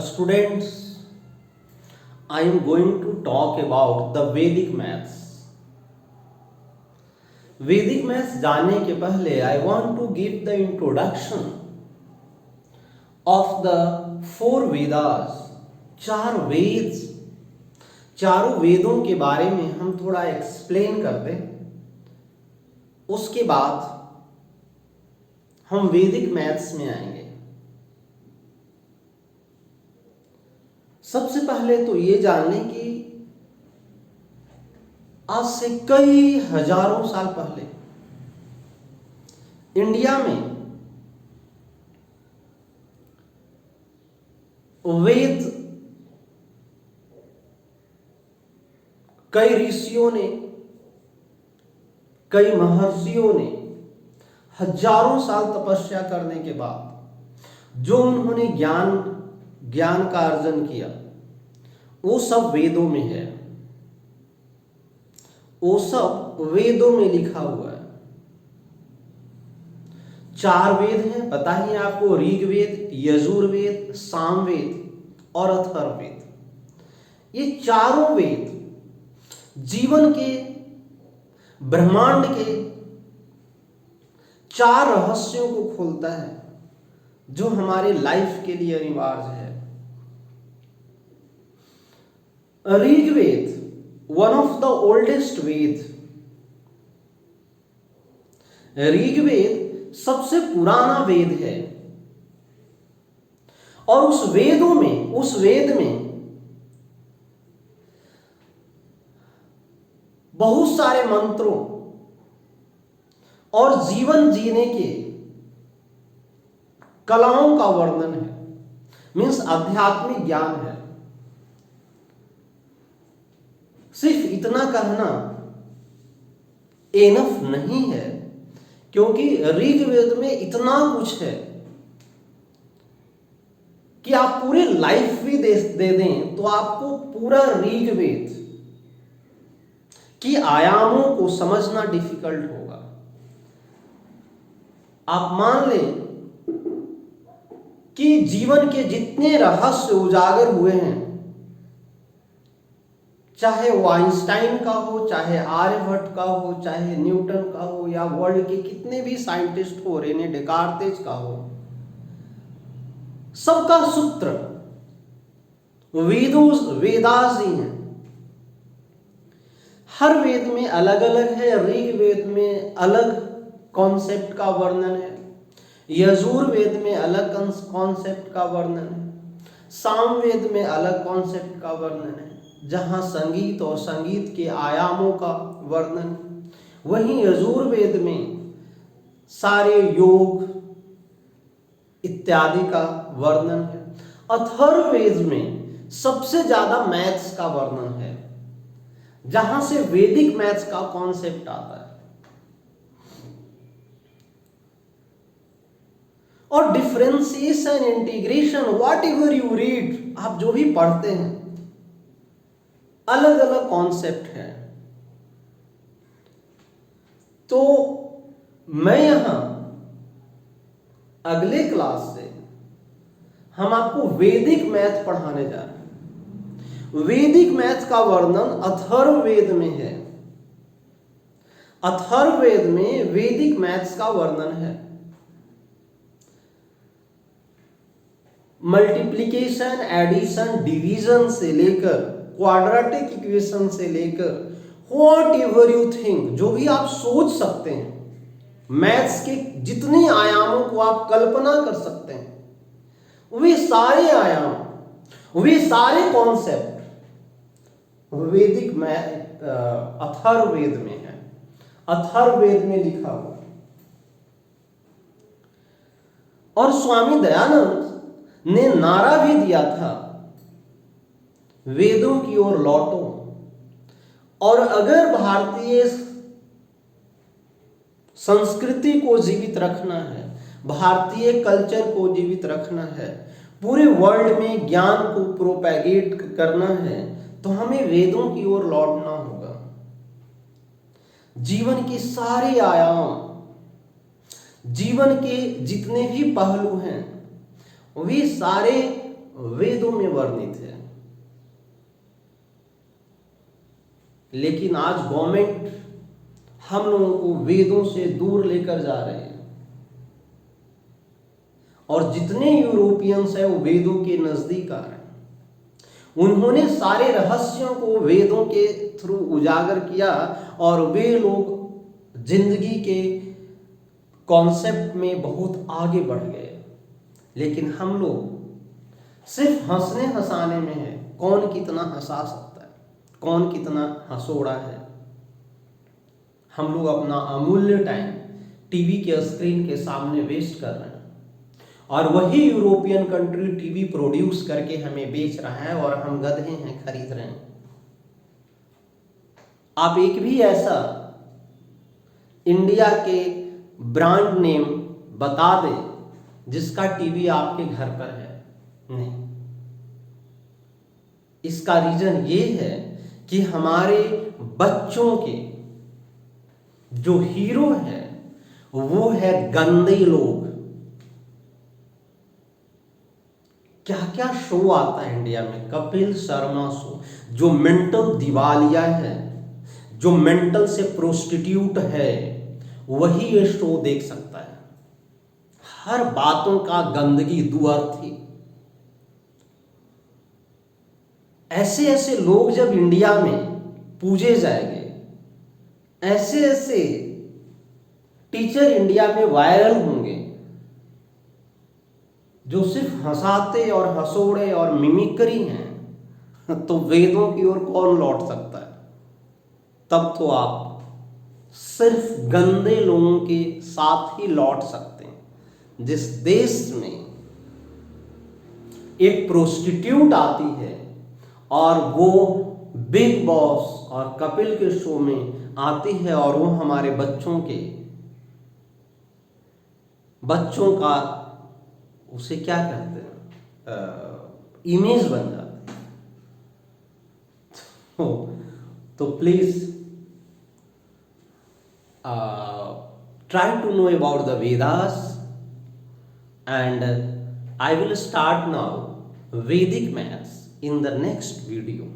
Students, I am going to talk about the Vedic maths. वैदिक maths जानने के पहले I want to give the introduction of the four Vedas. चार वेद, चारों वेदों के बारे में हम थोड़ा एक्सप्लेन करते हैं. उसके बाद हम वैदिक मैथ्स में आएंगे. सबसे पहले तो ये जान लें कि आज से कई हजारों साल पहले इंडिया में वेद कई ऋषियों ने, कई महर्षियों ने हजारों साल तपस्या करने के बाद जो उन्होंने ज्ञान का अर्जन किया वो सब वेदों में है. वो सब वेदों में लिखा हुआ है. चार वेद हैं, पता ही आपको, ऋग्वेद, यजुर्वेद, सामवेद और अथर्ववेद. ये चारों वेद जीवन के, ब्रह्मांड के चार रहस्यों को खोलता है जो हमारे लाइफ के लिए अनिवार्य है. Rigveda, one of the oldest Veda. Rigveda सबसे पुराना वेद है और उस वेद में बहुत सारे मंत्रों और जीवन जीने के कलाओं का वर्णन है. मीन्स आध्यात्मिक ज्ञान है. सिर्फ इतना कहना एनफ नहीं है, क्योंकि ऋग्वेद में इतना कुछ है कि आप पूरे लाइफ भी दे दें तो आपको पूरा ऋग्वेद की आयामों को समझना डिफिकल्ट होगा. आप मान लें कि जीवन के जितने रहस्य उजागर हुए हैं, चाहे वो आइंस्टाइन का हो, चाहे आर्यभट्ट का हो, चाहे न्यूटन का हो, या वर्ल्ड के कितने भी साइंटिस्ट हो, रेने डेकार्तेज का हो, सबका सूत्र वेदास ही हैं. हर वेद में अलग अलग है. ऋग्वेद में अलग कॉन्सेप्ट का वर्णन है, यजुर्वेद में अलग कॉन्सेप्ट का वर्णन है, सामवेद में अलग कॉन्सेप्ट का वर्णन है जहां संगीत और संगीत के आयामों का वर्णन. वहीं यजुर्वेद में सारे योग इत्यादि का वर्णन है. अथर्ववेद में सबसे ज्यादा मैथ्स का वर्णन है, जहां से वैदिक मैथ्स का कॉन्सेप्ट आता है. और differentiation, integration, what ever you read, आप जो भी पढ़ते हैं, अलग अलग कॉन्सेप्ट है. तो मैं यहां अगले क्लास से हम आपको वैदिक मैथ पढ़ाने जा रहे हैं. वैदिक मैथ का वर्णन अथर्ववेद में है. अथर्ववेद में वैदिक मैथ्स का वर्णन है. मल्टीप्लिकेशन, एडिशन, डिवीजन से लेकर क्वाड्रेटिक इक्वेशन से लेकर व्हाट एवर यू थिंक, जो भी आप सोच सकते हैं, मैथ्स के जितने आयामों को आप कल्पना कर सकते हैं, वे सारे आयाम, वे सारे कॉन्सेप्ट वैदिक मैथ अथर्ववेद में है. अथर्ववेद में लिखा हुआ. और स्वामी दयानंद ने नारा भी दिया था, वेदों की ओर लौटो. और अगर भारतीय संस्कृति को जीवित रखना है, भारतीय कल्चर को जीवित रखना है, पूरे वर्ल्ड में ज्ञान को प्रोपेगेट करना है, तो हमें वेदों की ओर लौटना होगा. जीवन के सारे आयाम, जीवन के जितने भी पहलू हैं वे सारे वेदों में वर्णित है। लेकिन आज गवर्नमेंट हम लोगों को वेदों से दूर लेकर जा रहे हैं और जितने यूरोपियंस हैं वो वेदों के नजदीक आ रहे हैं। उन्होंने सारे रहस्यों को वेदों के थ्रू उजागर किया और वे लोग जिंदगी के कॉन्सेप्ट में बहुत आगे बढ़ गए। लेकिन हम लोग सिर्फ हंसने हंसाने में है, कौन कितना हंसा सकता है, कौन कितना हंसोड़ा है। हम लोग अपना अमूल्य टाइम टीवी के स्क्रीन के सामने वेस्ट कर रहे हैं और वही यूरोपियन कंट्री टीवी प्रोड्यूस करके हमें बेच रहा है और हम गधे हैं, खरीद रहे हैं। आप एक भी ऐसा इंडिया के ब्रांड नेम बता दे जिसका टीवी आपके घर पर है? नहीं। इसका रीजन ये है कि हमारे बच्चों के जो हीरो है वो है गंदे लोग। क्या क्या शो आता है इंडिया में, कपिल शर्मा शो, जो मेंटल दिवालिया है, जो मेंटल से प्रोस्टिट्यूट है, वही ये शो देख सकता है। हर बातों का गंदगी, दुअर्थी। ऐसे ऐसे लोग जब इंडिया में पूजे जाएंगे, ऐसे ऐसे टीचर इंडिया में वायरल होंगे जो सिर्फ हंसाते और हंसोड़े और मिमिक्री हैं, तो वेदों की ओर कौन लौट सकता है? तब तो आप सिर्फ गंदे लोगों के साथ ही लौट सकते हैं। जिस देश में एक प्रोस्टिट्यूट आती है और वो बिग बॉस और कपिल के शो में आती है और वो हमारे बच्चों का उसे क्या कहते हैं, इमेज बन जाती है। तो please try to know about the Vedas, and I will start now Vedic maths in the next video.